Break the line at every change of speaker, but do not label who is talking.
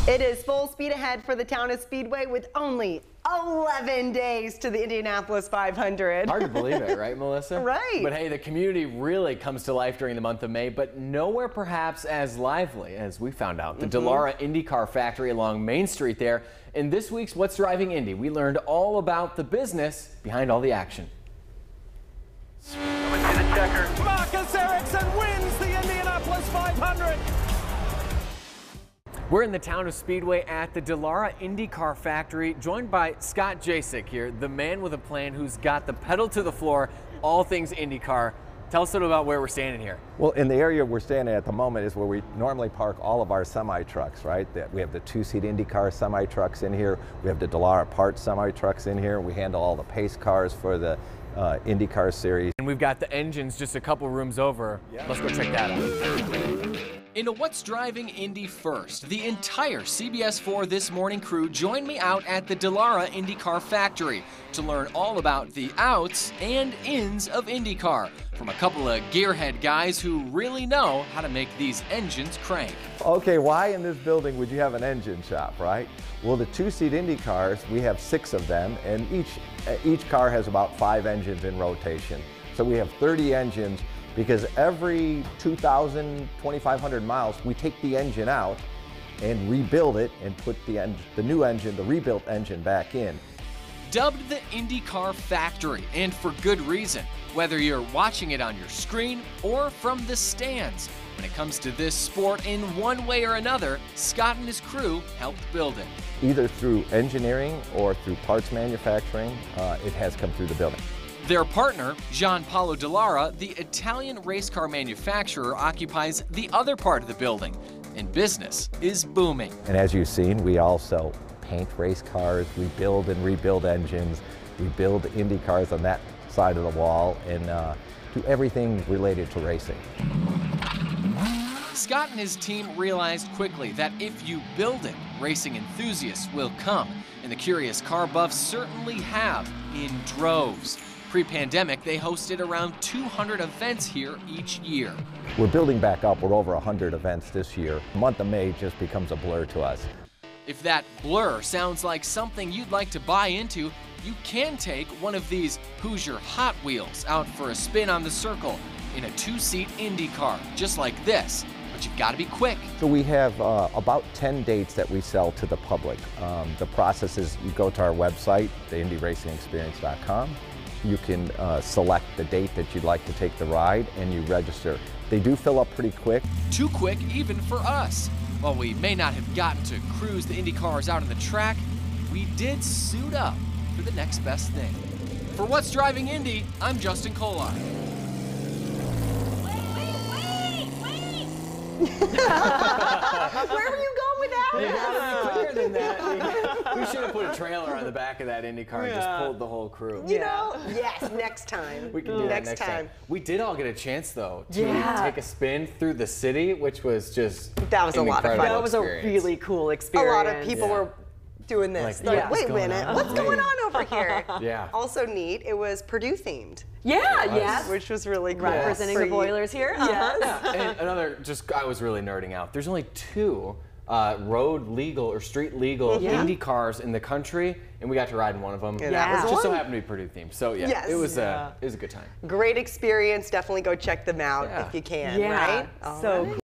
It is full speed ahead for the town of Speedway with only 11 days to the Indianapolis 500.
Hard to believe it, right, Melissa?
Right.
But hey, the community really comes to life during the month of May, but nowhere perhaps as lively as we found out. The Dallara IndyCar Factory along Main Street there. In this week's What's Driving Indy, we learned all about the business behind all the action.
Coming to the checker.
Marcus Ericsson wins the Indianapolis 500.
We're in the town of Speedway at the Dallara IndyCar Factory, joined by Scott Jasek here, the man with a plan who's got the pedal to the floor, all things IndyCar. Tell us a little about where we're standing here.
Well, in the area we're standing at the moment is where we normally park all of our semi-trucks, right? We have the two-seat IndyCar semi-trucks in here. We have the Dallara parts semi-trucks in here. We handle all the pace cars for the IndyCar series.
And we've got the engines just a couple rooms over. Yeah. Let's go check that out.
Into What's Driving Indy First, the entire CBS 4 This Morning crew joined me out at the Dallara IndyCar Factory to learn all about the outs and ins of IndyCar from a couple of gearhead guys who really know how to make these engines crank.
Okay, why in this building would you have an engine shop, right? Well, the two-seat Indy cars, we have 6 of them, and each car has about 5 engines in rotation. So we have 30 engines, because every 2,000, 2,500 miles, we take the engine out and rebuild it and put the new engine, the rebuilt engine, back in.
Dubbed the IndyCar Factory, and for good reason, whether you're watching it on your screen or from the stands. When it comes to this sport, in one way or another, Scott and his crew helped build it.
Either through engineering or through parts manufacturing, it has come through the building.
Their partner, Gianpaolo Dallara, the Italian race car manufacturer, occupies the other part of the building, and business is booming.
And as you've seen, we also paint race cars, we build and rebuild engines, we build Indy cars on that side of the wall, and do everything related to racing.
Scott and his team realized quickly that if you build it, racing enthusiasts will come, and the curious car buffs certainly have in droves. Pre-pandemic, they hosted around 200 events here each year.
We're building back up. We're over 100 events this year. The month of May just becomes a blur to us.
If that blur sounds like something you'd like to buy into, you can take one of these Hoosier Hot Wheels out for a spin on the circle in a 2-seat Indy car, just like this. But you've got to be quick.
So we have about 10 dates that we sell to the public. The process is you go to our website, theindyRacingExperience.com. You can select the date that you'd like to take the ride, and you register. They do fill up pretty quick.
Too quick even for us. While we may not have gotten to cruise the Indy cars out on the track, we did suit up for the next best thing. For What's Driving Indy, I'm Justin Kolar.
Where were you going with that?
You gotta be quicker than that. We should have put a trailer on the back of that Indy car and just pulled the whole crew.
You know, yes, next time.
We can do that next time. We did all get a chance, though, to take a spin through the city, which was just
that was a lot of fun.
That
was a really cool experience. A lot of people were doing this. Like, wait a minute, what's going on over here?
Yeah.
Also neat, it was Purdue themed.
Yeah, yes.
Which was really cool.
Representing the Boilers here.
Yes.
And another, I was really nerding out. There's only 2 road legal or street legal Indy cars in the country, and we got to ride in one of them.
And that was
just so happened to be Purdue themed. So yeah, it was a good time.
Great experience. Definitely go check them out if you can.
Yeah.
Right?
So cool.